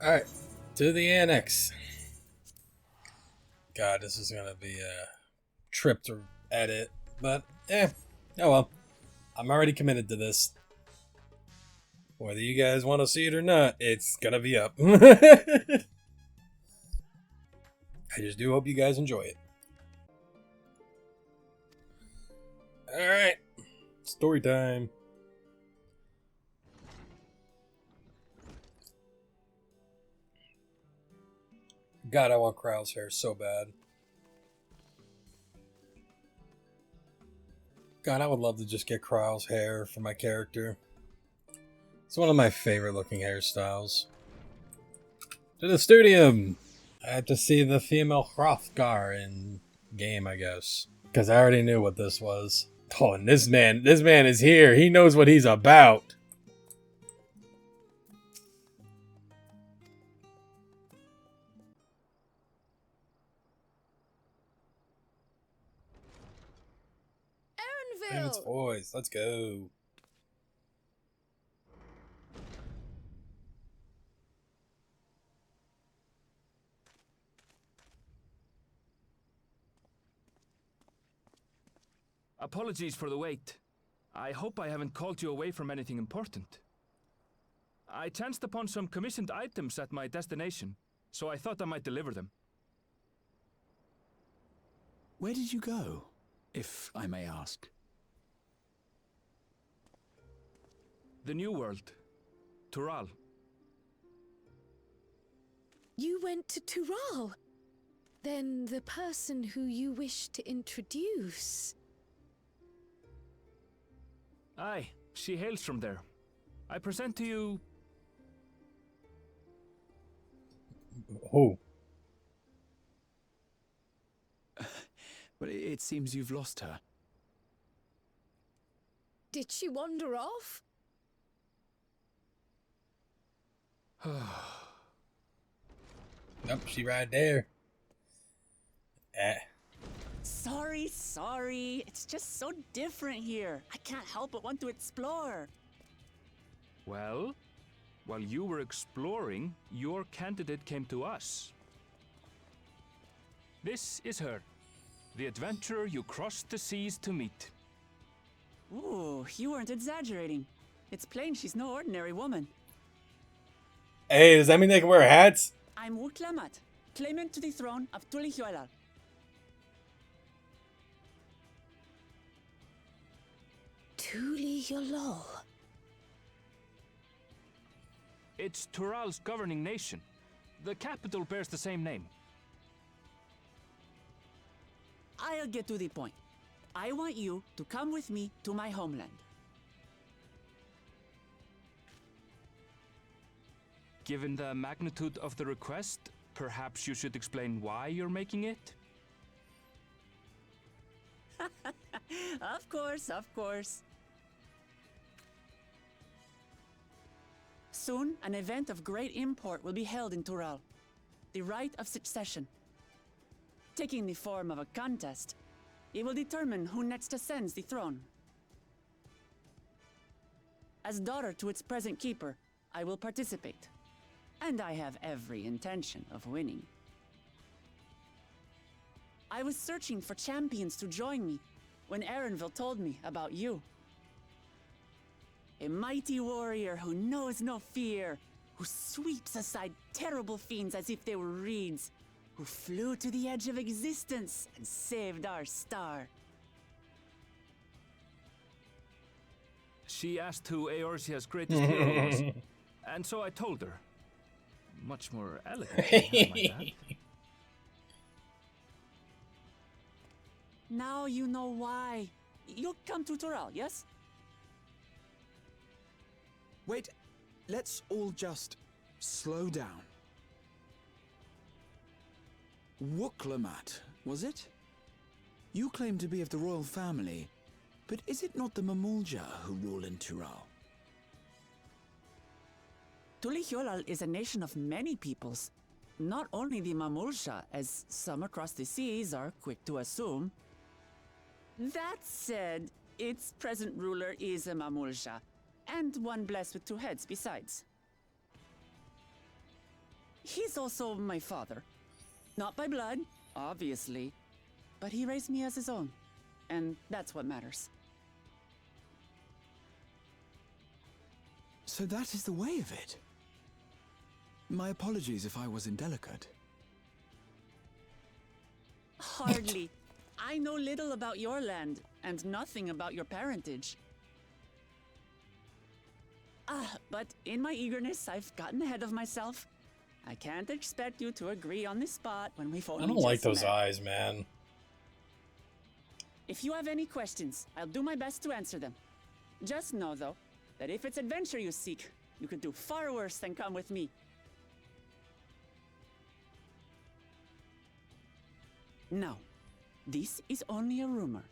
Alright, to the annex. God, this is gonna be a trip to edit, but oh well. I'm already committed to this. Whether you guys want to see it or not, it's gonna be up. I just do hope you guys enjoy it. Alright, story time. God, I want Krau's hair so bad. God, I would love to just get Krau's hair for my character. It's one of my favorite looking hairstyles. To the studio! I had to see the female Hrothgar in game, I guess. Because I already knew what this was. Oh, and this man is here. He knows what he's about. Famous voice. Let's go. Apologies for the wait. I hope I haven't called you away from anything important. I chanced upon some commissioned items at my destination, so I thought I might deliver them. Where did you go, if I may ask? The New World. Tural. You went to Tural? Then the person who you wish to introduce... Aye, she hails from there. I present to you... Oh. But it seems you've lost her. Did she wander off? Nope, she right there. Sorry. It's just so different here. I can't help but want to explore. Well, while you were exploring, your candidate came to us. This is her, the adventurer you crossed the seas to meet. Ooh, you weren't exaggerating. It's plain she's no ordinary woman. Hey, does that mean they can wear hats? I'm Uklamat, claimant to the throne of Tulihuela. Tulihuela. It's Tural's governing nation. The capital bears the same name. I'll get to the point. I want you to come with me to my homeland. Given the magnitude of the request, perhaps you should explain why you're making it? Of course. Soon, an event of great import will be held in Tural. The Rite of Succession. Taking the form of a contest, it will determine who next ascends the throne. As daughter to its present keeper, I will participate. And I have every intention of winning. I was searching for champions to join me when Erenville told me about you. A mighty warrior who knows no fear, who sweeps aside terrible fiends as if they were reeds, who flew to the edge of existence and saved our star. She asked who Eorzea's greatest hero was, and so I told her. Much more elegantly, might I add. Now you know why. You'll come to Tural, yes? Wait, let's all just slow down. Wuklamat, was it? You claim to be of the royal family, but is it not the Mamulja who rule in Tural? Tulihuela is a nation of many peoples. Not only the Mamulsha, as some across the seas are quick to assume. That said, its present ruler is a Mamulsha, and one blessed with two heads besides. He's also my father. Not by blood, obviously, but he raised me as his own, and that's what matters. So that is the way of it. My apologies if I was indelicate. Hardly. I know little about your land, and nothing about your parentage. But in my eagerness, I've gotten ahead of myself. I can't expect you to agree on the spot when we've only I don't like just those met. eyes, man. If you have any questions, I'll do my best to answer them. Just know, though, that if it's adventure you seek, you could do far worse than come with me. Now, this is only a rumor.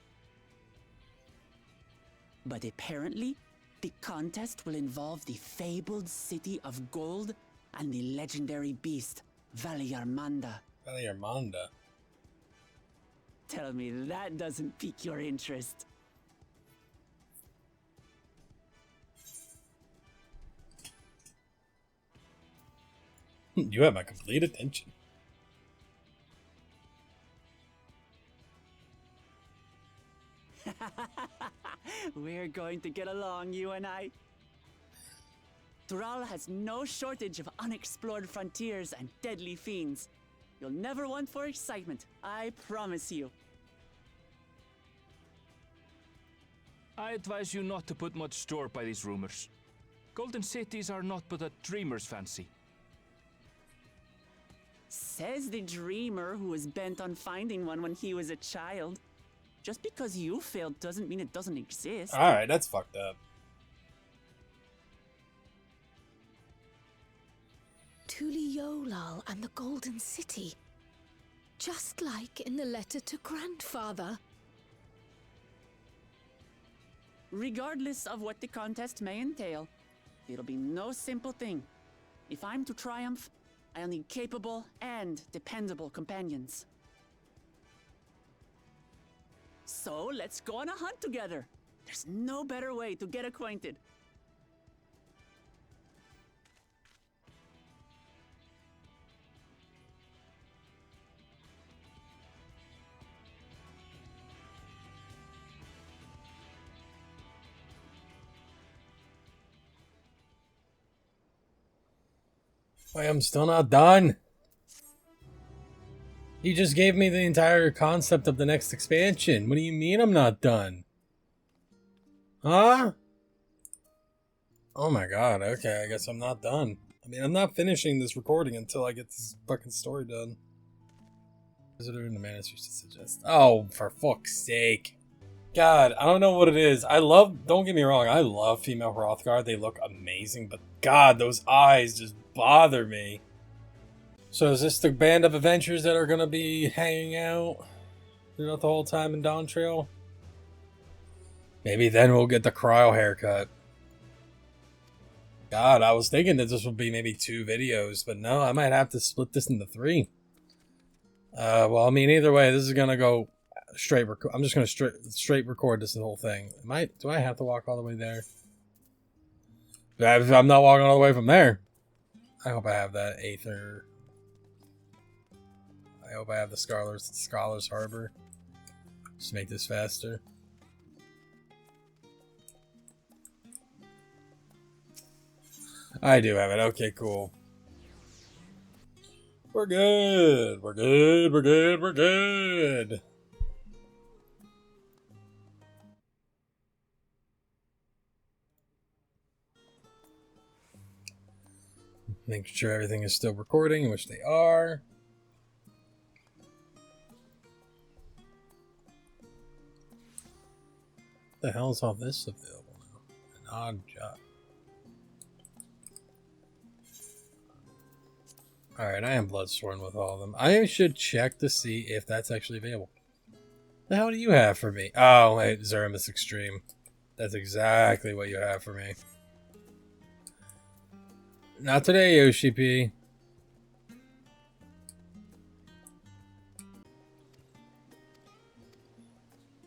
But apparently, the contest will involve the fabled city of gold and the legendary beast, Valyarmanda. Valyarmanda. Tell me that doesn't pique your interest. You have my complete attention. We're going to get along, you and I. Tural has no shortage of unexplored frontiers and deadly fiends. You'll never want for excitement, I promise you. I advise you not to put much store by these rumors. Golden cities are not but a dreamer's fancy. Says the dreamer who was bent on finding one when he was a child. Just because you failed doesn't mean it doesn't exist. Alright, that's fucked up. Tuli Yolal and the Golden City. Just like in the letter to Grandfather. Regardless of what the contest may entail, it'll be no simple thing. If I'm to triumph, I'll need capable and dependable companions. So let's go on a hunt together. There's no better way to get acquainted. Wait, I'm still not done. You just gave me the entire concept of the next expansion. What do you mean I'm not done? Huh? Oh my god, okay, I guess I'm not done. I mean, I'm not finishing this recording until I get this fucking story done. Visitor in the Manager to suggest. Oh, for fuck's sake. God, I don't know what it is. Don't get me wrong, I love female Hrothgar. They look amazing, but god, those eyes just bother me. So is this the band of adventurers that are going to be hanging out throughout the whole time in Dawntrail? Maybe then we'll get the cryo haircut. God, I was thinking that this would be maybe 2 videos, but no, I might have to split this into 3. Well, I mean, either way, this is going to go straight. I'm just going to straight record this whole thing. Do I have to walk all the way there? If I'm not walking all the way from there. I hope I have that Aether. I hope I have the Scholar's Harbor. Just to make this faster. I do have it. Okay, cool. We're good. We're good. We're good. We're good. Making sure everything is still recording, which they are. What the hell is all this available now? An odd job. Alright, I am Bloodsworn with all of them. I should check to see if that's actually available. The hell do you have for me? Oh, wait, Zermus Extreme. That's exactly what you have for me. Not today, Yoshi P.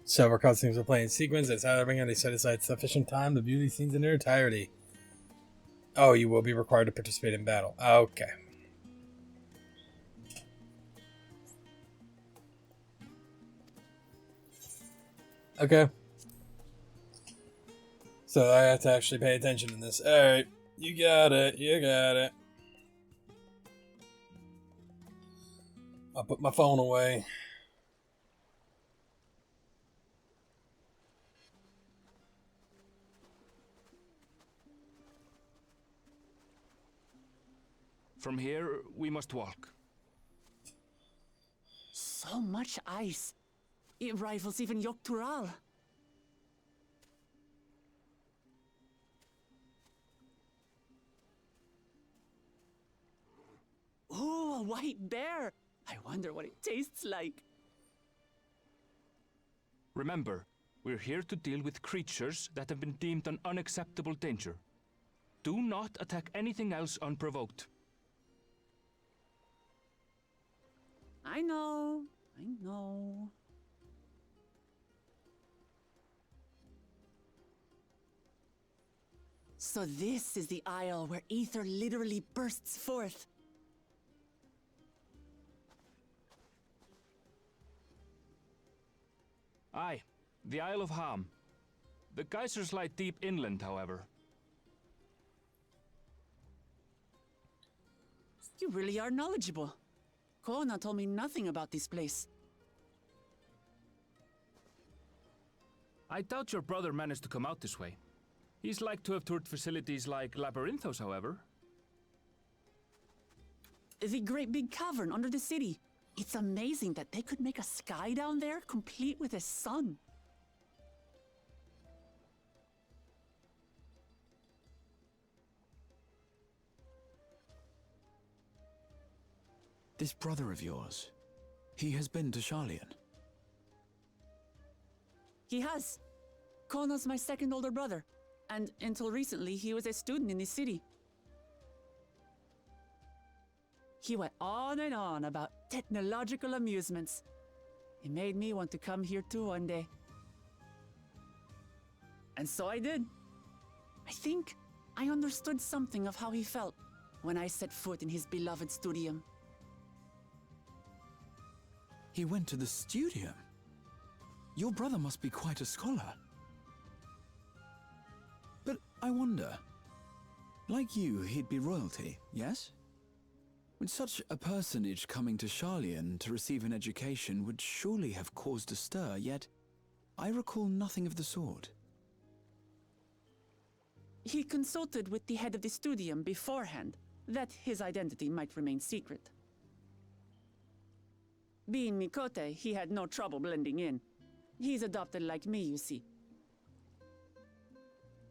Several cutscenes are playing in sequence. It's having and they set aside sufficient time to view these scenes in their entirety. Oh, you will be required to participate in battle. Okay. Okay. So I have to actually pay attention in this. Alright. You got it. You got it. I'll put my phone away. From here, we must walk. So much ice. It rivals even Yogg-Tural. Ooh, a white bear! I wonder what it tastes like. Remember, we're here to deal with creatures that have been deemed an unacceptable danger. Do not attack anything else unprovoked. I know. I know. So this is the isle where ether literally bursts forth. Aye, the Isle of Ham. The geysers lie deep inland, however. You really are knowledgeable. Kona told me nothing about this place. I doubt your brother managed to come out this way. He's like to have toured facilities like Labyrinthos, however. The great big cavern under the city. It's amazing that they could make a sky down there complete with a sun. This brother of yours, he has been to Sharlayan. He has. Kona's my second older brother, and until recently he was a student in this city. He went on and on about technological amusements. It made me want to come here too one day. And so I did. I think I understood something of how he felt when I set foot in his beloved studium. He went to the studium? Your brother must be quite a scholar. But I wonder, like you, he'd be royalty, yes? With such a personage coming to Sharlayan to receive an education would surely have caused a stir, yet I recall nothing of the sort. He consulted with the head of the studium beforehand, that his identity might remain secret. Being Mikote, he had no trouble blending in. He's adopted like me, you see.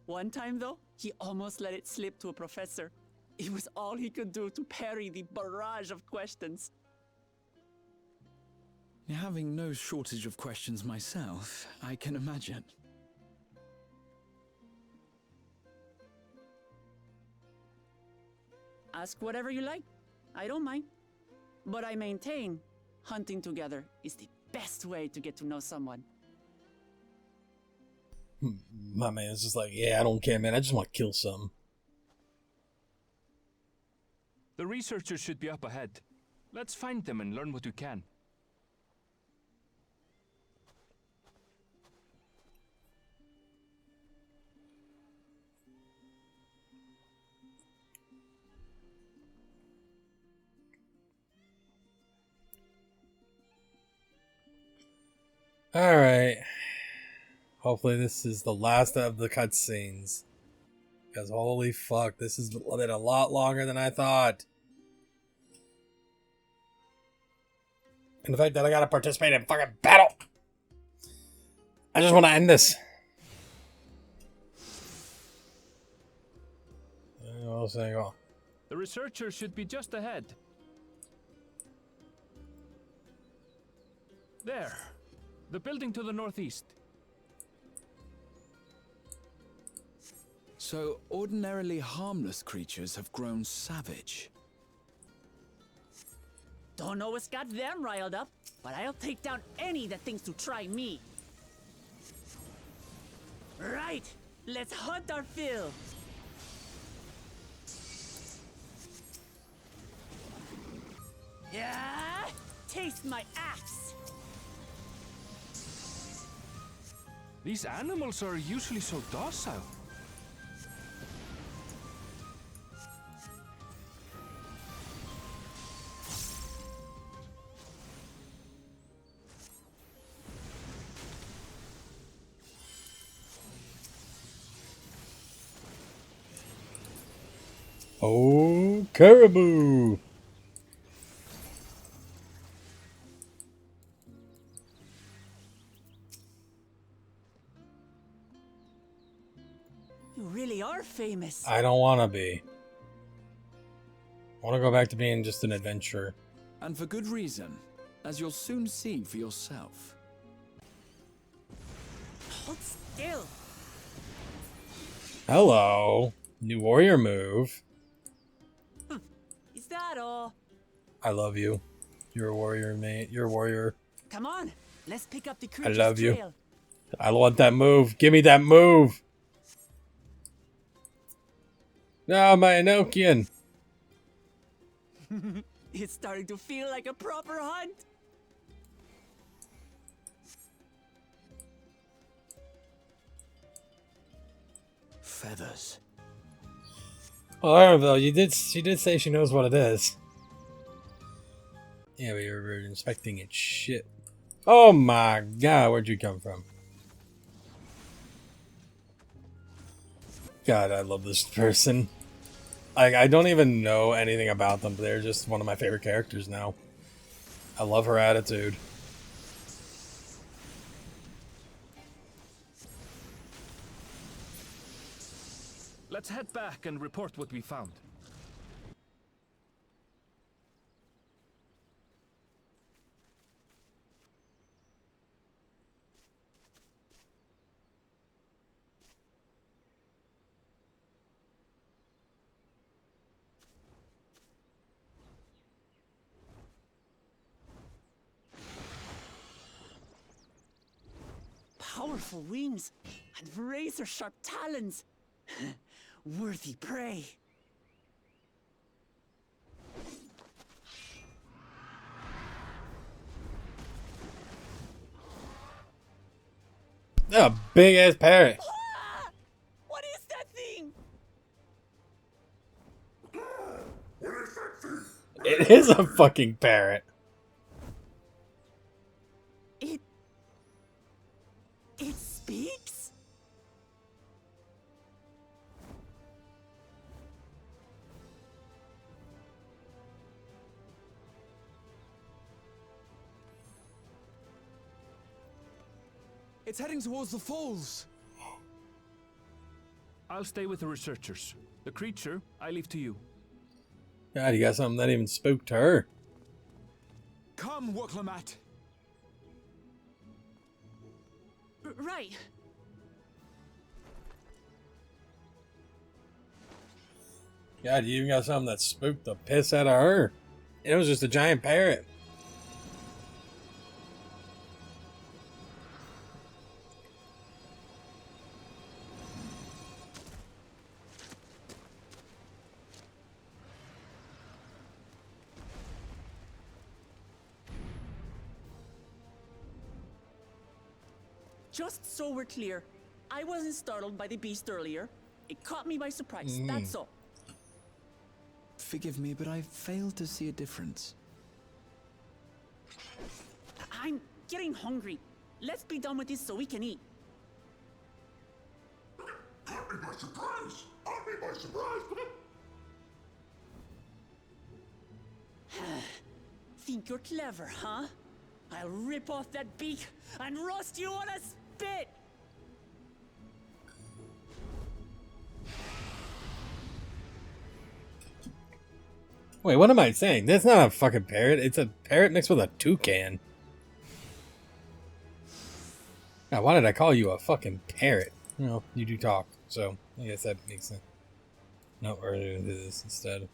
One time, though, he almost let it slip to a professor. It was all he could do to parry the barrage of questions. Having no shortage of questions myself, I can imagine. Ask whatever you like. I don't mind. But I maintain, hunting together is the best way to get to know someone. My man's just like, yeah, I don't care, man. I just want to kill something. The researchers should be up ahead. Let's find them and learn what we can. Alright. Hopefully this is the last of the cutscenes. Because holy fuck, this has been a lot longer than I thought. And the fact that I gotta participate in fucking battle. I just want to end this. What else I got? The researchers should be just ahead. There. The building to the northeast. So, ordinarily harmless creatures have grown savage. Don't know what's got them riled up, but I'll take down any that thinks to try me. Right, let's hunt our fill. Yeah, taste my axe. These animals are usually so docile. Oh, caribou! You really are famous. I don't want to be. I want to go back to being just an adventurer. And for good reason, as you'll soon see for yourself. Hold still. Hello. New warrior move. Is that all? I love you. You're a warrior, mate. You're a warrior. Come on, let's pick up the I creature's love you. trail. I want that move. Give me that move. No, my Enochian. It's starting to feel like a proper hunt. Feathers. Well, Arville, she did say she knows what it is. Yeah, we were inspecting it. Shit. Oh my god, where'd you come from? God, I love this person. Like, I don't even know anything about them, but they're just one of my favorite characters now. I love her attitude. Let's head back and report what we found. Powerful wings and razor-sharp talons. Worthy prey. A big ass parrot. Ah! What is that thing? It is a fucking parrot. It speaks? It's heading towards the falls. I'll stay with the researchers. The creature, I leave to you. God, you got something that even spooked her. Come, Woklamat. Right. God, you even got something that spooked the piss out of her. It was just a giant parrot. Just so we're clear, I wasn't startled by the beast earlier. It caught me by surprise, that's all. Forgive me, but I failed to see a difference. I'm getting hungry. Let's be done with this so we can eat. Caught me by surprise! Caught me by surprise! Think you're clever, huh? I'll rip off that beak and roast you on a spit! Wait, what am I saying? That's not a fucking parrot. It's a parrot mixed with a toucan. Now, why did I call you a fucking parrot? Well, you do talk, so I guess that makes sense. No, we're gonna do this instead.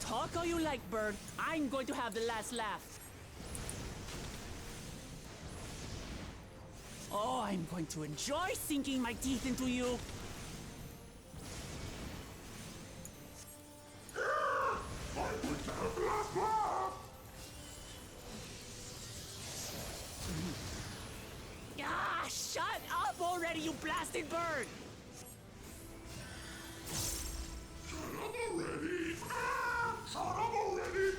Talk all you like, bird. I'm going to have the last laugh. Oh, I'm going to enjoy sinking my teeth into you. you blasted bird! Shut up already! Ah! Shut up already!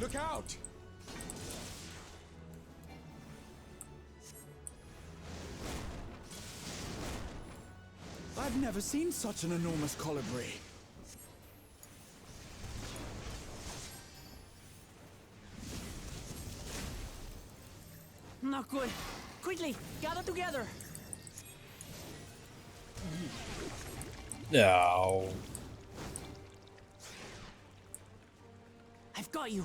Look out! I've never seen such an enormous colibri. Not good. Quickly, gather together. No. I've got you.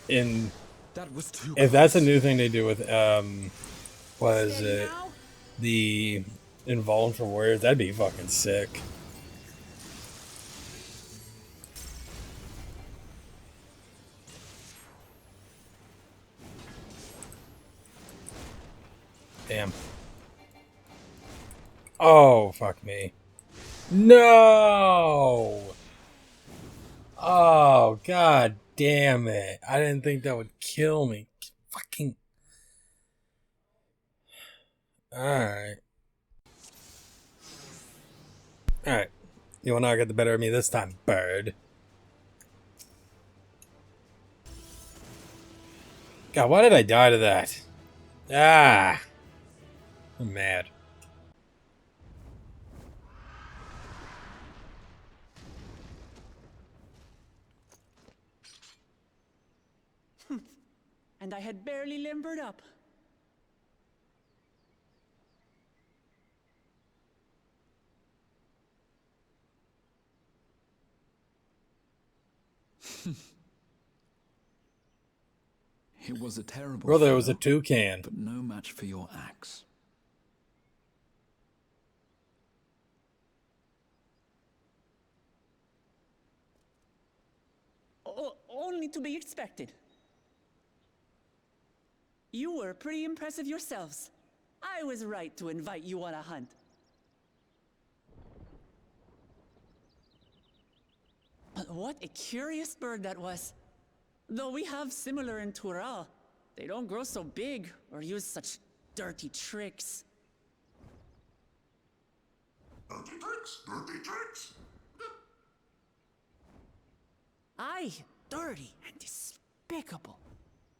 In That was too if that's a close. new thing they do with what is Steady it? now. The involuntary warriors, that'd be fucking sick. Damn. Oh, fuck me. No! Oh, god damn it. I didn't think that would kill me. Fucking. Alright. Alright. You will not get the better of me this time, bird. God, why did I die to that? Ah! I'm mad. And I had barely limbered up. It was a terrible Brother, it was a fail, toucan. but no match for your axe. Only to be expected. You were pretty impressive yourselves. I was right to invite you on a hunt. But what a curious bird that was. Though we have similar in Tural, they don't grow so big or use such dirty tricks. Dirty tricks! Dirty tricks! Aye, dirty and despicable.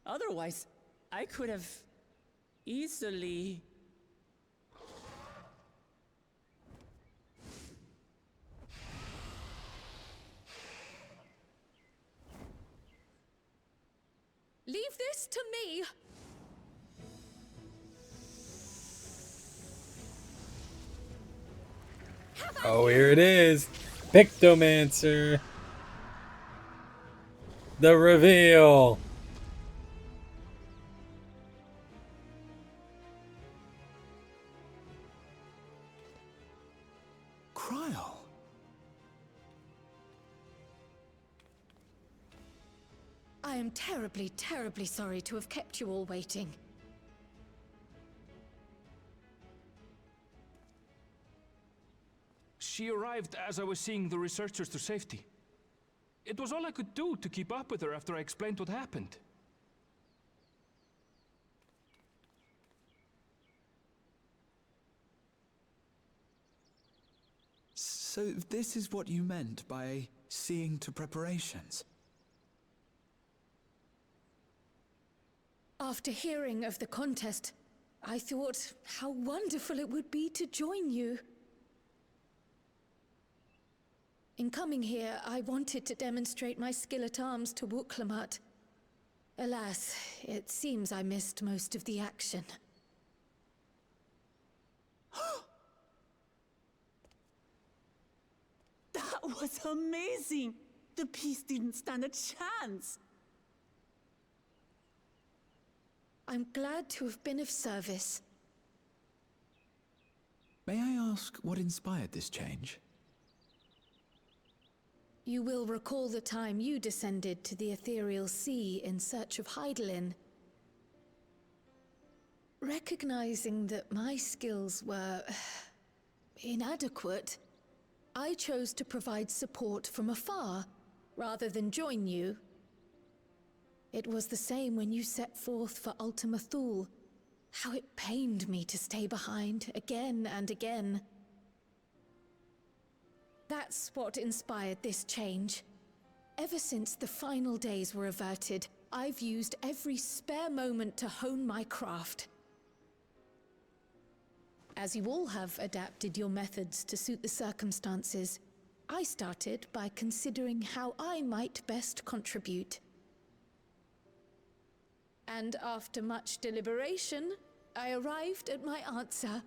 Otherwise, I could have easily... Leave this to me. Oh, here it is. Pictomancer. The reveal. Cryo. I am terribly, terribly sorry to have kept you all waiting. She arrived as I was seeing the researchers to safety. It was all I could do to keep up with her after I explained what happened. So this is what you meant by seeing to preparations? After hearing of the contest, I thought how wonderful it would be to join you. In coming here, I wanted to demonstrate my skill at arms to Wuklamut. Alas, it seems I missed most of the action. That was amazing! The piece didn't stand a chance! I'm glad to have been of service. May I ask what inspired this change? You will recall the time you descended to the ethereal sea in search of Heidelin. Recognizing that my skills were inadequate, I chose to provide support from afar, rather than join you. It was the same when you set forth for Ultima Thule. How it pained me to stay behind, again and again. That's what inspired this change. Ever since the final days were averted, I've used every spare moment to hone my craft. As you all have adapted your methods to suit the circumstances, I started by considering how I might best contribute. And after much deliberation, I arrived at my answer.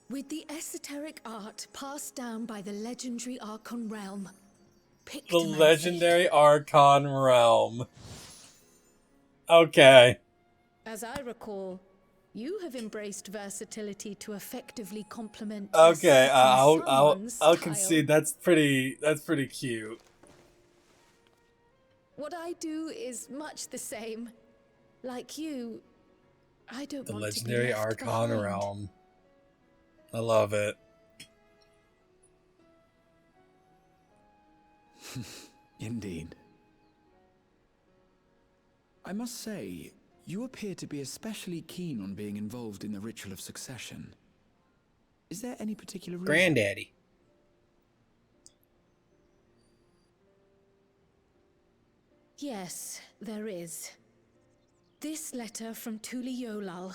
With the esoteric art passed down by the legendary Archon realm, picked The my legendary fate. Archon realm. Okay. As I recall, you have embraced versatility to effectively complement. Okay, I'll someone's concede style. that's pretty cute. What I do is much the same. Like you, I don't The want to be legendary left Archon behind. realm. I love it. Indeed. I must say, you appear to be especially keen on being involved in the ritual of succession. Is there any particular reason? Granddaddy. Yes, there is. This letter from Tuli Yolal.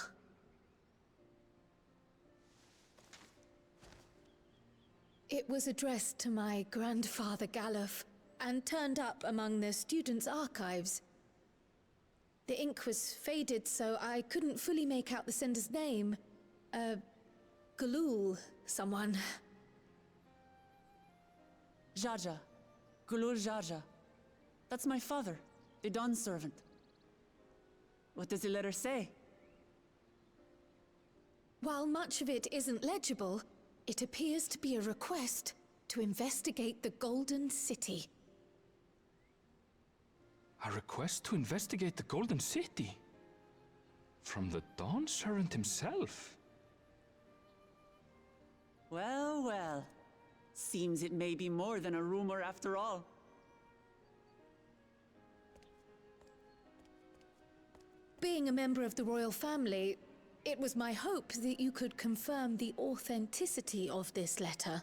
It was addressed to my grandfather Galuf and turned up among the students' archives. The ink was faded, so I couldn't fully make out the sender's name. Galul, someone. Jaja. Gulul Jaja. That's my father, the Dawn servant. What does the letter say? While much of it isn't legible, it appears to be a request to investigate the Golden City. A request to investigate the Golden City? From the Dawn Servant himself? Well, well. Seems it may be more than a rumor after all. Being a member of the royal family, it was my hope that you could confirm the authenticity of this letter.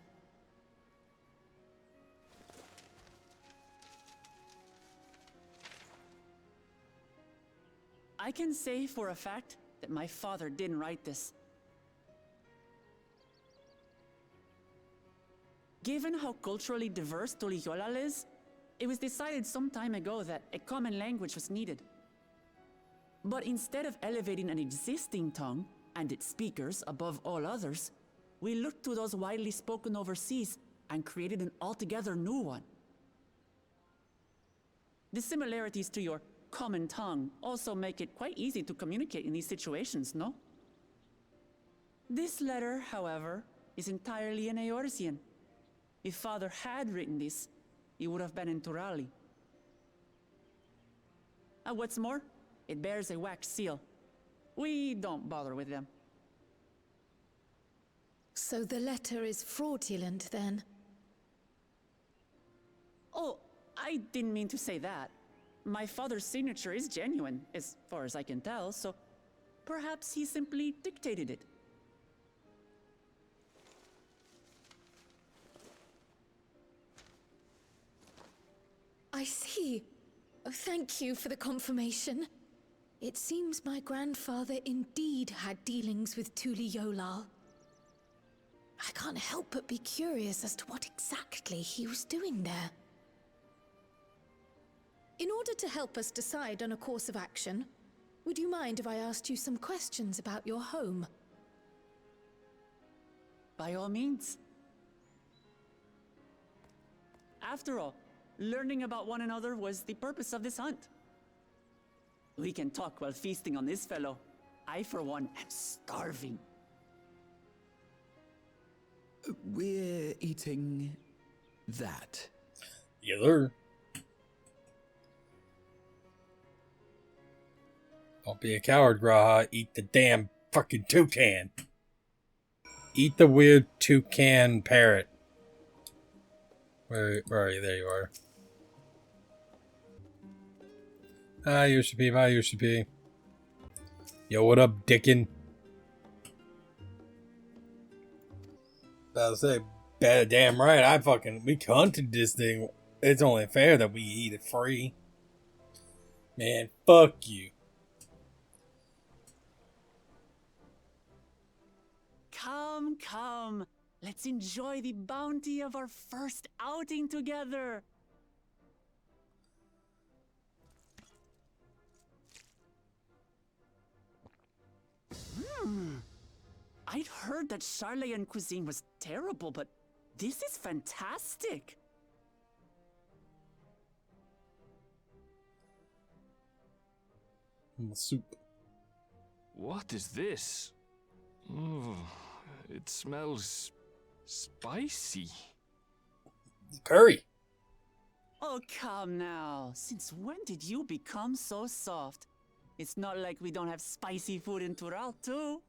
I can say for a fact that my father didn't write this. Given how culturally diverse Tuliyollal is, it was decided some time ago that a common language was needed. But instead of elevating an existing tongue and its speakers above all others, we looked to those widely spoken overseas and created an altogether new one. The similarities to your common tongue also make it quite easy to communicate in these situations, no? This letter, however, is entirely in Eorzean. If Father had written this, it would have been in Turali. And what's more, it bears a wax seal. We don't bother with them. So the letter is fraudulent, then? Oh, I didn't mean to say that. My father's signature is genuine, as far as I can tell, so perhaps he simply dictated it. I see. Oh, thank you for the confirmation. It seems my grandfather indeed had dealings with Tuli Yolal. I can't help but be curious as to what exactly he was doing there. In order to help us decide on a course of action, would you mind if I asked you some questions about your home? By all means. After all, learning about one another was the purpose of this hunt. We can talk while feasting on this fellow. I, for one, am starving. We're eating that. Yes, sir. Don't be a coward, Graha. Eat the damn fucking toucan. Eat the weird toucan parrot. Where are you? There you are. Hi, Yoshi. Bye, Yoshi. Yo, what up, Dickin? I was say, damn right. We hunted this thing. It's only fair that we eat it free. Man, fuck you. Come, come. Let's enjoy the bounty of our first outing together. I'd heard that Charlayan cuisine was terrible, but this is fantastic. Soup. What is this? Oh, it smells spicy. Curry. Oh, come now. Since when did you become so soft? It's not like we don't have spicy food in Tural, too.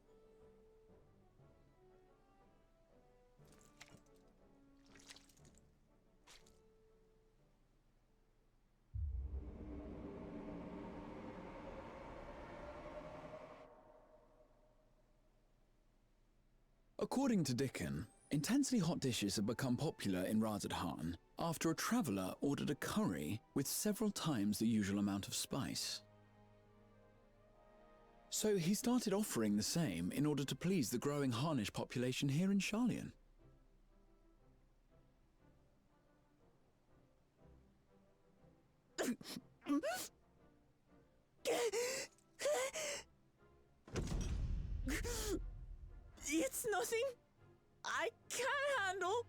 According to Dickon, intensely hot dishes have become popular in Razadhan after a traveller ordered a curry with several times the usual amount of spice. So he started offering the same in order to please the growing Harnish population here in Charlian. It's nothing I can't handle.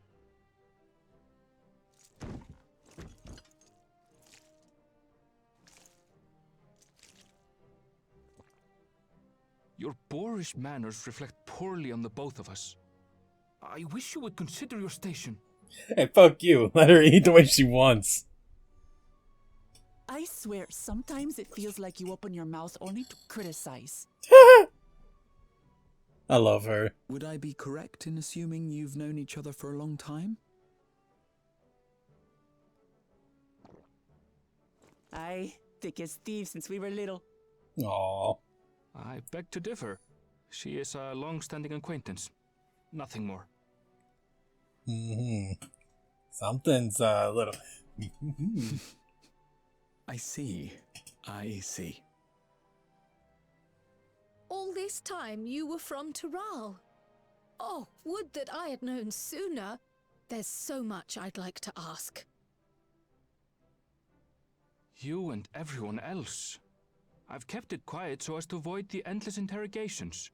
Your boorish manners reflect poorly on the both of us. I wish you would consider your station. Hey, fuck you. Let her eat the way she wants. I swear, sometimes it feels like you open your mouth only to criticize. I love her. Would I be correct in assuming you've known each other for a long time? Aye, thick as thieves since we were little. Aww. I beg to differ. She is a long-standing acquaintance. Nothing more. Something's a little... I see. All this time you were from Tural. Oh, would that I had known sooner. There's so much I'd like to ask. You and everyone else. I've kept it quiet so as to avoid the endless interrogations.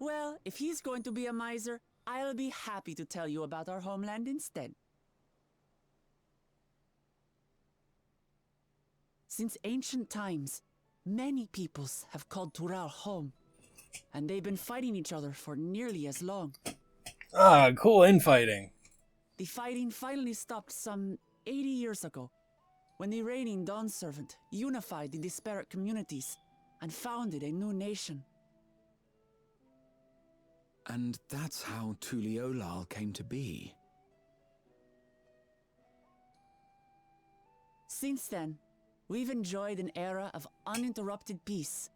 Well, if he's going to be a miser, I'll be happy to tell you about our homeland instead. Since ancient times, many peoples have called Tural home, and they've been fighting each other for nearly as long. Ah, cool infighting. The fighting finally stopped some 80 years ago, when the reigning Dawn Servant unified the disparate communities and founded a new nation. And that's how Tuliolal came to be. Since then, we've enjoyed an era of uninterrupted peace.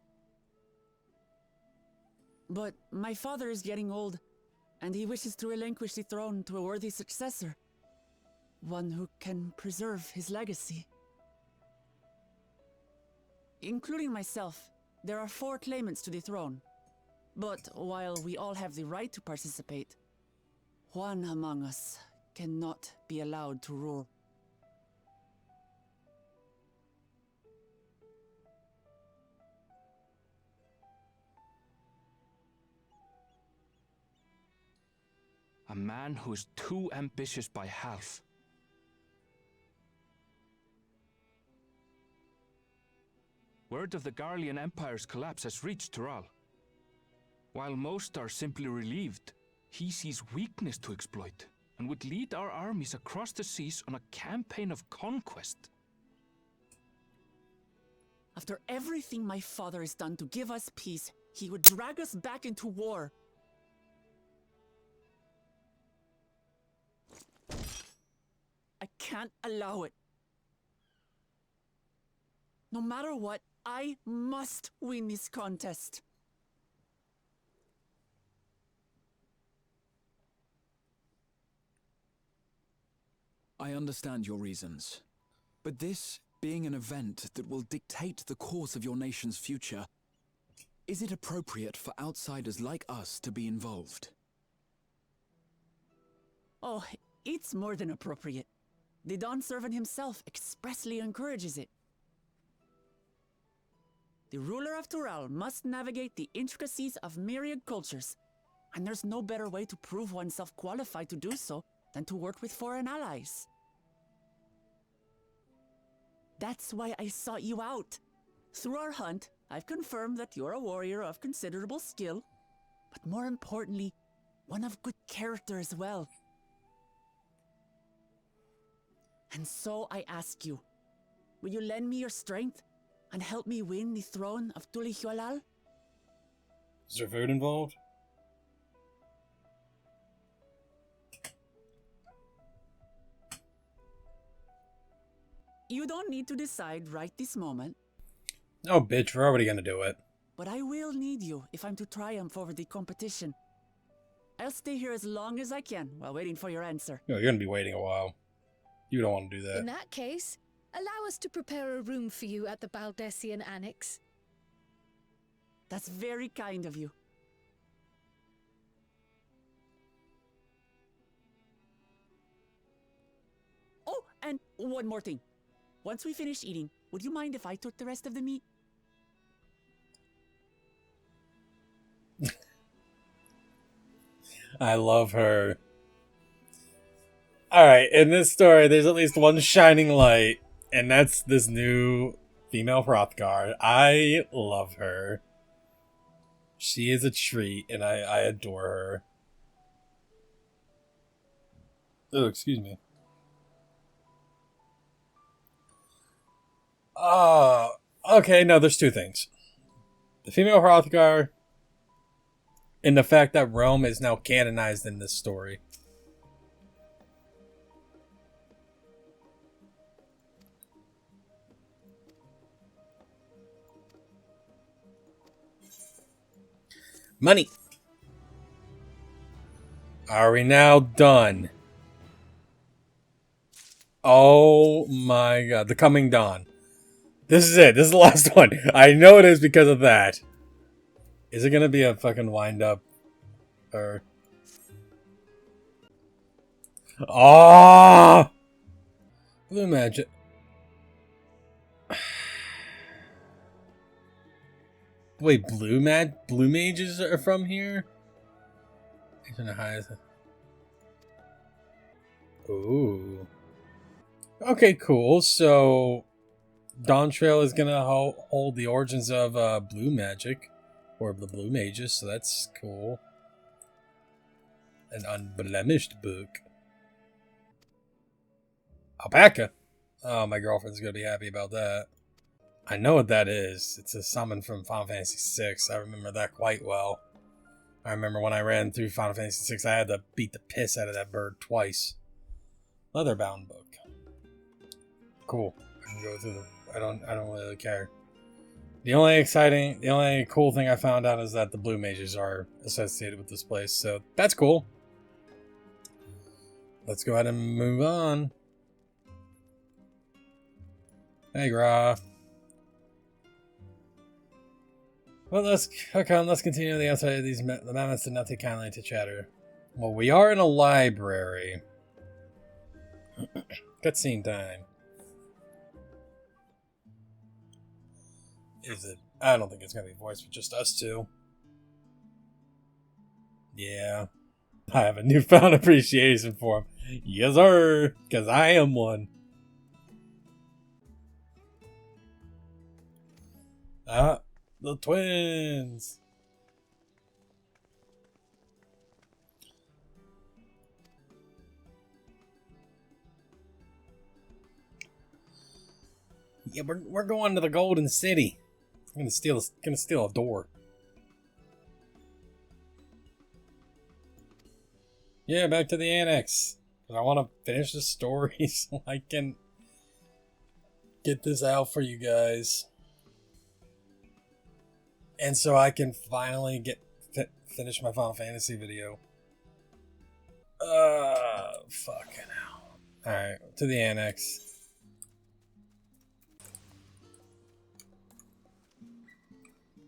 But my father is getting old, and he wishes to relinquish the throne to a worthy successor. One who can preserve his legacy. Including myself, there are 4 claimants to the throne. But while we all have the right to participate, one among us cannot be allowed to rule. A man who is too ambitious by half. Word of the Garlean Empire's collapse has reached Tural. While most are simply relieved, He sees weakness to exploit and would lead our armies across the seas on a campaign of conquest. After everything my father has done to give us peace, he would drag us back into war. I can't allow it. No matter what, I must win this contest. I understand your reasons. But this being an event that will dictate the course of your nation's future, is it appropriate for outsiders like us to be involved? Oh, it's more than appropriate. The Dawn Servant himself expressly encourages it. The ruler of Tural must navigate the intricacies of myriad cultures, and there's no better way to prove oneself qualified to do so than to work with foreign allies. That's why I sought you out. Through our hunt, I've confirmed that you're a warrior of considerable skill, but more importantly, one of good character as well. And so I ask you, will you lend me your strength and help me win the throne of Tulihualal? Is there food involved? You don't need to decide right this moment, Oh, bitch, we're already gonna do it. but I will need you if I'm to triumph over the competition. I'll stay here as long as I can while waiting for your answer. No, you're gonna be waiting a while. You don't want to do that. In that case, allow us to prepare a room for you at the Baldessian Annex. That's very kind of you. Oh, and one more thing. Once we finish eating, would you mind if I took the rest of the meat? I love her. Alright, in this story, there's at least one shining light, and that's this new female Hrothgar. I love her. She is a treat, and I adore her. Oh, excuse me. Okay, no, there's two things. The female Hrothgar, and the fact that Rome is now canonized in this story. Money. Are we now done? Oh my god. The Coming Dawn. This is it. This is the last one. I know it is because of that. Is it gonna be a fucking wind up? Or... Oh! Blue magic. Wait, blue mages are from here? Ooh. Okay, cool. So, Dawn Trail is gonna hold the origins of blue magic, or the blue mages. So that's cool. An unblemished book. Alpaca. Oh, my girlfriend's gonna be happy about that. I know what that is. It's a summon from Final Fantasy VI. I remember that quite well. I remember when I ran through Final Fantasy VI, I had to beat the piss out of that bird twice. Leatherbound book. Cool. I can go through the... I don't really care. The only cool thing I found out is that the blue mages are associated with this place, so that's cool. Let's go ahead and move on. Hey, Gra. Well, let's continue the outside of these. The mammoths did not take kindly to chatter. Well, we are in a library. Cutscene time. Is it? I don't think it's gonna be voiced with just us two. Yeah. I have a newfound appreciation for him. Yes, sir. Because I am one. The twins. Yeah, we're going to the Golden City. I'm gonna steal a door. Yeah, back to the annex. I want to finish the story so I can get this out for you guys. And so I can finally finish my Final Fantasy video. Fucking hell. Alright, to the annex.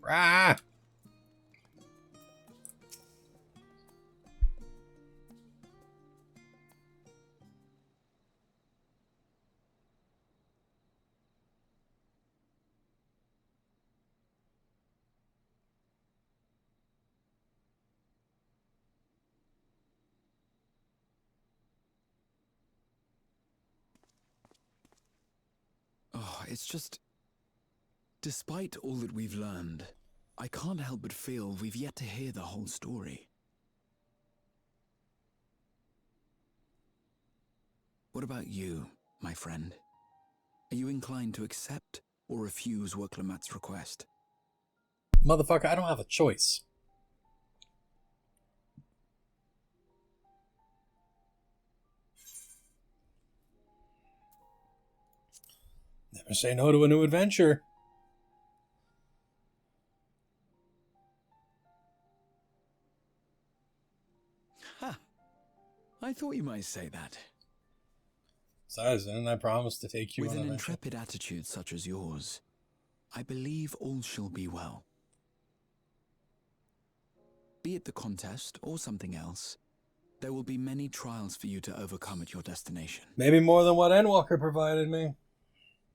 Rah! Oh, it's just... Despite all that we've learned, I can't help but feel we've yet to hear the whole story. What about you, my friend? Are you inclined to accept or refuse Worklamat's request? Motherfucker, I don't have a choice. Never say no to a new adventure. Ha! I thought you might say that. Besides, didn't I promise to take you With on an an adventure? intrepid attitude such as yours, I believe all shall be well. Be it the contest or something else, there will be many trials for you to overcome at your destination. Maybe more than what Endwalker provided me.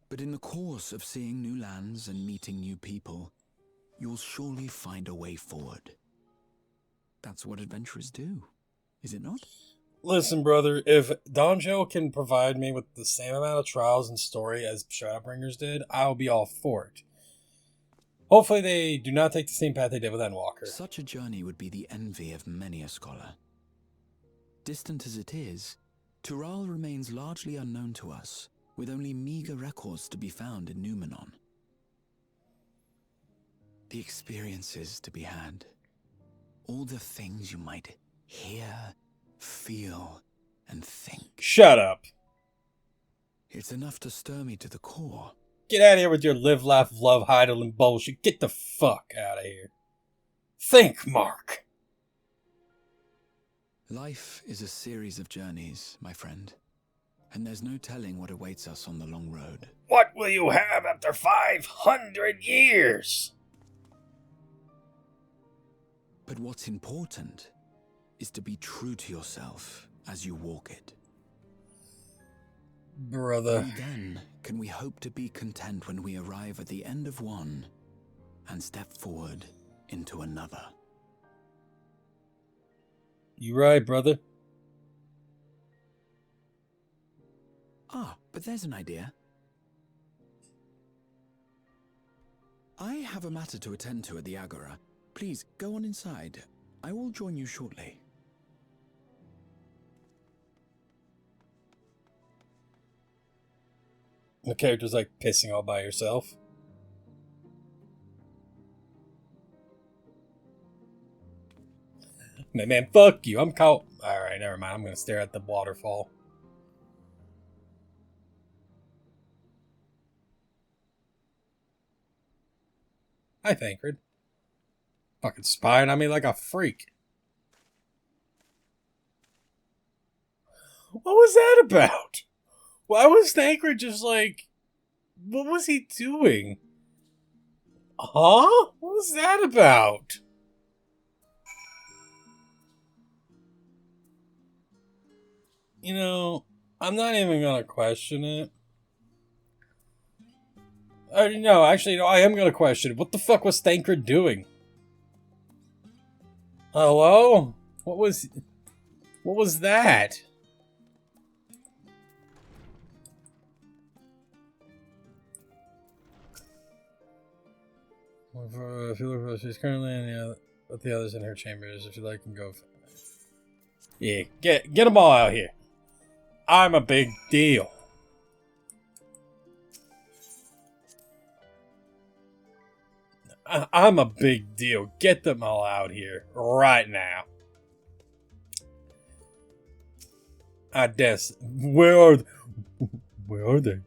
But in the course of seeing new lands and meeting new people, you'll surely find a way forward. That's what adventurers do, is it not? Listen, brother, if Donjo can provide me with the same amount of trials and story as Shadowbringers did, I'll be all for it. Hopefully they do not take the same path they did with Endwalker. Such a journey would be the envy of many a scholar. Distant as it is, Tural remains largely unknown to us, with only meager records to be found in Numenon. The experiences to be had, all the things you might hear, feel, and think. Shut up. It's enough to stir me to the core. Get out of here with your live, laugh, love, idling bullshit. Get the fuck out of here. Think, Mark. Life is a series of journeys, my friend, and there's no telling what awaits us on the long road. What will you have after 500 years? But what's important is to be true to yourself as you walk it. Brother. Only then can we hope to be content when we arrive at the end of one and step forward into another. You right, brother. Ah, but there's an idea. I have a matter to attend to at the Agora. Please, go on inside. I will join you shortly. The character's like pissing all by herself. Man, fuck you. I'm caught. Alright, never mind. I'm gonna stare at the waterfall. Hi, Thancred. Fucking spying on me like a freak. What was that about? Why was Thancred just like... What was he doing? Huh? What was that about? You know, I'm not even gonna question it. No, actually, no, I am gonna question it. What the fuck was Thancred doing? Hello? What was that? If you look, she's currently with the others in her chambers. If you like, can go. Yeah, get them all out here. I'm a big deal. I'm a big deal. Get them all out here right now. I guess. Where are they?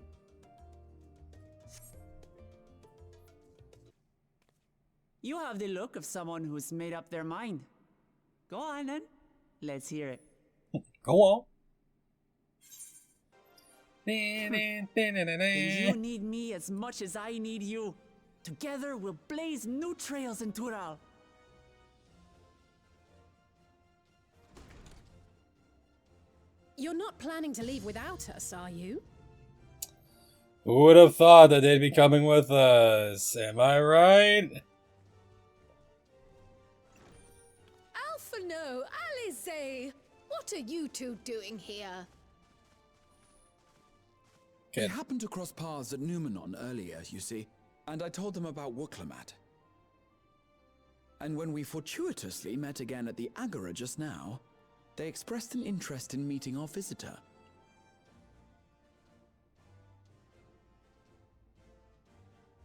You have the look of someone who's made up their mind. Go on then. Let's hear it. Go on. Then you need me as much as I need you. Together we'll blaze new trails in Tural. You're not planning to leave without us, are you? Who would have thought that they'd be coming with us? Am I right? Alphano, Alize, what are you two doing here? We Good. happened to cross paths at Numenon earlier, you see, and I told them about Wooklamat. And when we fortuitously met again at the Agora just now, they expressed an interest in meeting our visitor.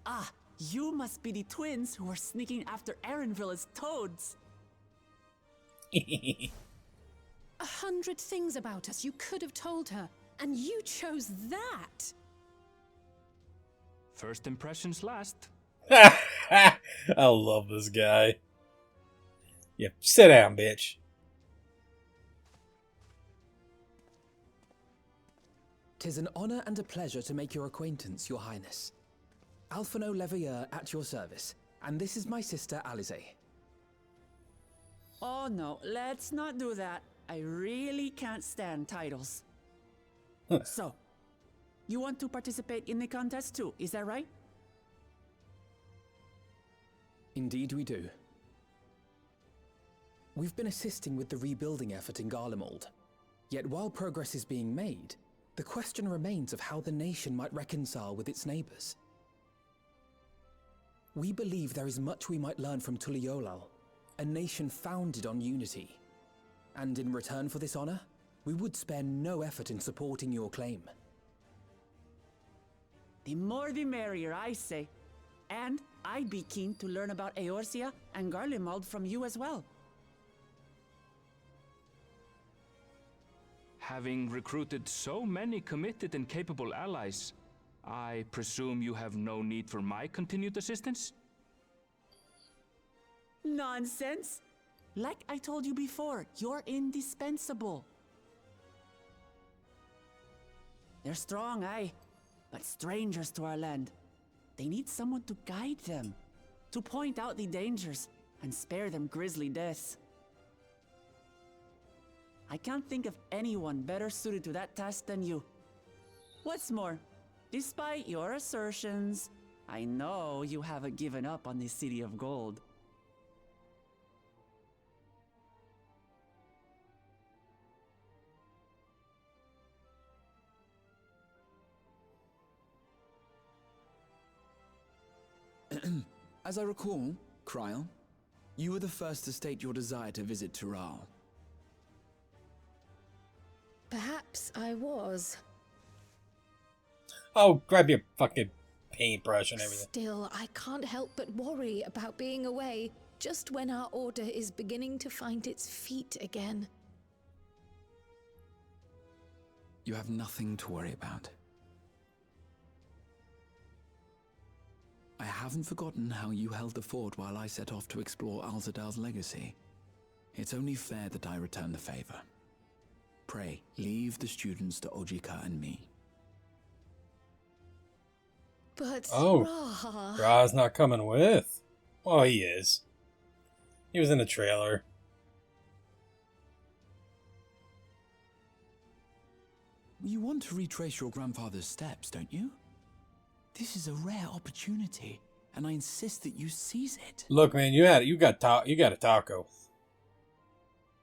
Ah, you must be the twins who were sneaking after Erinville as toads. 100 things about us you could have told her, and you chose that. First impressions last. I love this guy. Yeah, sit down, bitch. "'Tis an honor and a pleasure to make your acquaintance, Your Highness. Alphano Leveilleur at your service, and this is my sister Alize." Oh no, let's not do that. I really can't stand titles. So, you want to participate in the contest too, is that right? Indeed we do. We've been assisting with the rebuilding effort in Garlemald. Yet while progress is being made, the question remains of how the nation might reconcile with its neighbors. We believe there is much we might learn from Tuliolal, a nation founded on unity. And in return for this honor, we would spare no effort in supporting your claim. The more the merrier, I say. And I'd be keen to learn about Eorzea and Garlemald from you as well. Having recruited so many committed and capable allies, I presume you have no need for my continued assistance? Nonsense! Like I told you before, you're indispensable. They're strong, aye, but strangers to our land. They need someone to guide them, to point out the dangers, and spare them grisly deaths. I can't think of anyone better suited to that task than you. What's more, despite your assertions, I know you haven't given up on the City of Gold. As I recall, Kryl, you were the first to state your desire to visit Tural. Perhaps I was. Oh, grab your fucking paintbrush and everything. Still, I can't help but worry about being away just when our order is beginning to find its feet again. You have nothing to worry about. I haven't forgotten how you held the fort while I set off to explore Alzadal's legacy. It's only fair that I return the favor. Pray, leave the students to Ojika and me. But Oh, Raha... Ra's not coming with. Well, he is. He was in the trailer. You want to retrace your grandfather's steps, don't you? This is a rare opportunity, and I insist that you seize it. Look, man, you got a taco,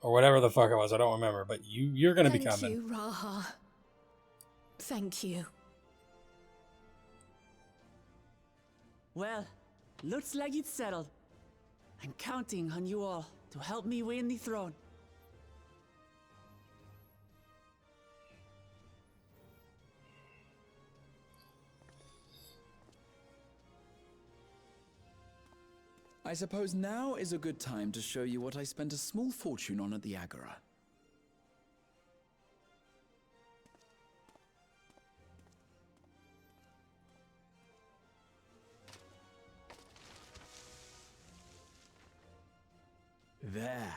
or whatever the fuck it was. I don't remember, but you're gonna be coming. Thank you, Raha. Thank you. Well, looks like it's settled. I'm counting on you all to help me win the throne. I suppose now is a good time to show you what I spent a small fortune on at the Agora. There.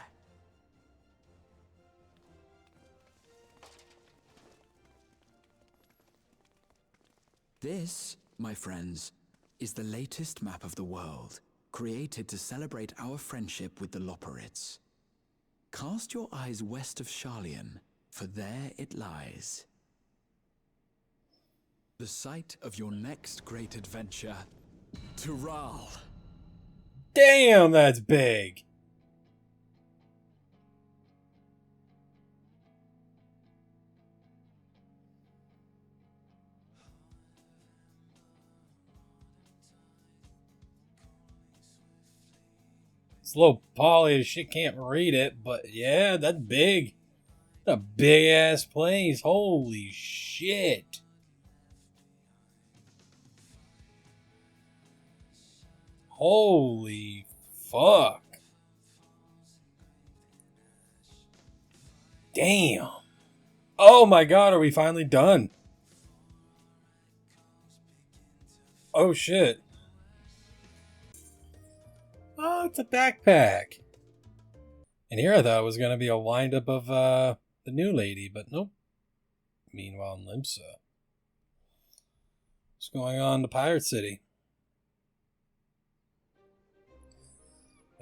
This, my friends, is the latest map of the world, created to celebrate our friendship with the Loporrits. Cast your eyes west of Sharlayan, for there it lies. The site of your next great adventure, Tural. Damn, that's big. It's a little poly, she can't read it, but yeah, that's big. A big ass place. Holy shit. Holy fuck. Damn. Oh my god, are we finally done? Oh shit. Oh, it's a backpack. And here I thought it was going to be a windup of the new lady, but nope. Meanwhile, in Limsa. What's going on in the Pirate City?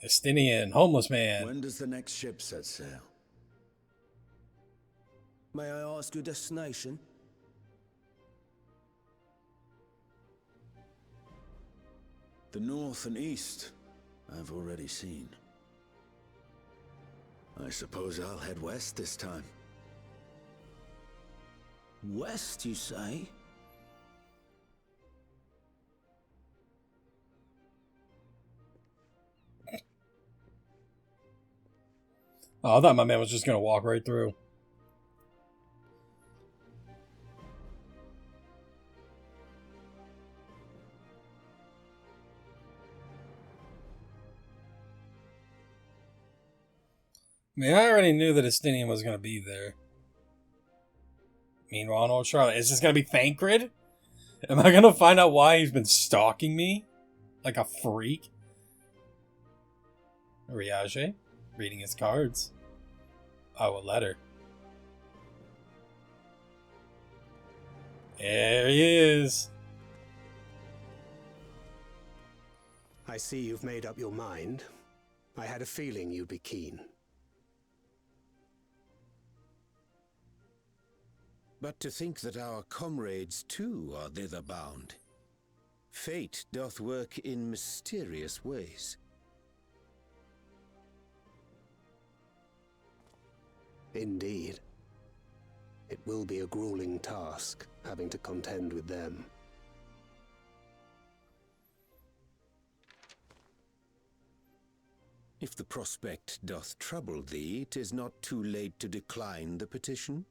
Estinian, homeless man. When does the next ship set sail? May I ask your destination? The north and east, I've already seen. I suppose I'll head west this time. West, you say? Oh, I thought my man was just going to walk right through. I mean, I already knew that Estinian was going to be there. Meanwhile, in Old Charlotte, is this going to be Thancred? Am I going to find out why he's been stalking me? Like a freak? Riage, reading his cards. Oh, a letter. There he is. I see you've made up your mind. I had a feeling you'd be keen. But to think that our comrades too are thither bound. Fate doth work in mysterious ways. Indeed. It will be a grueling task, having to contend with them. If the prospect doth trouble thee, 'tis not too late to decline the petition.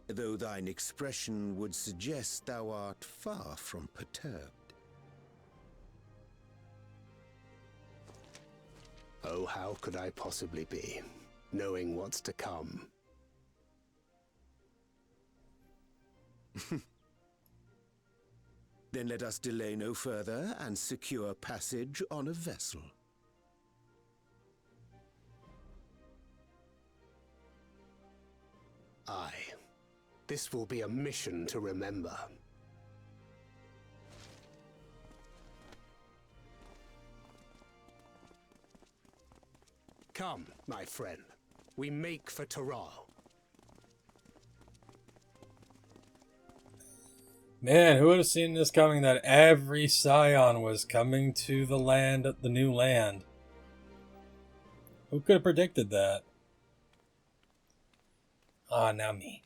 Though thine expression would suggest thou art far from perturbed. Oh, how could I possibly be, knowing what's to come? Then let us delay no further and secure passage on a vessel. Aye. This will be a mission to remember. Come, my friend. We make for Tural. Man, who would have seen this coming, that every scion was coming to the land, the new land? Who could have predicted that? Ah, now me.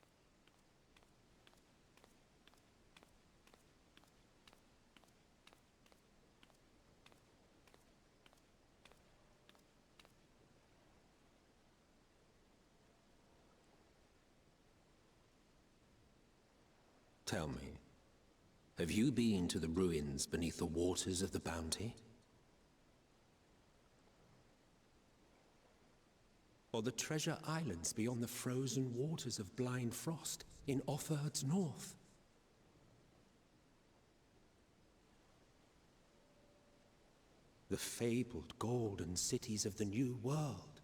Tell me, Have you been to the ruins beneath the waters of the Bounty? Or the treasure islands beyond the frozen waters of Blind Frost in Offerd's north? The fabled golden cities of the New World?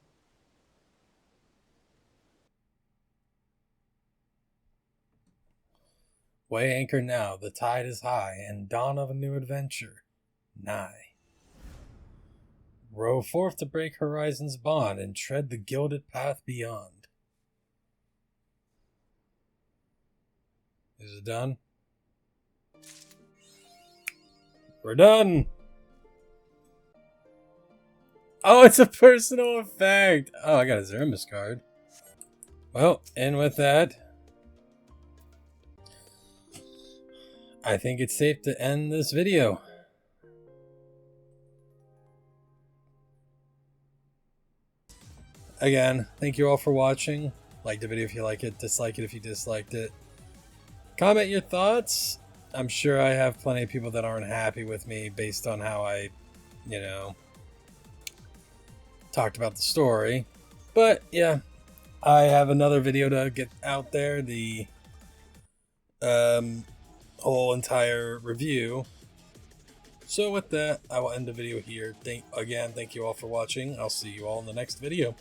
Weigh anchor now, the tide is high, and dawn of a new adventure nigh. Row forth to break horizon's bond, and tread the gilded path beyond. Is it done? We're done! Oh, it's a personal effect! Oh, I got a Zermus card. Well, and with that, I think it's safe to end this video. Again, thank you all for watching. Like the video if you like it, dislike it if you disliked it. Comment your thoughts. I'm sure I have plenty of people that aren't happy with me based on how I, talked about the story. But yeah, I have another video to get out there. The whole entire review. So with that, I will end the video here. Thank you all for watching. I'll see you all in the next video.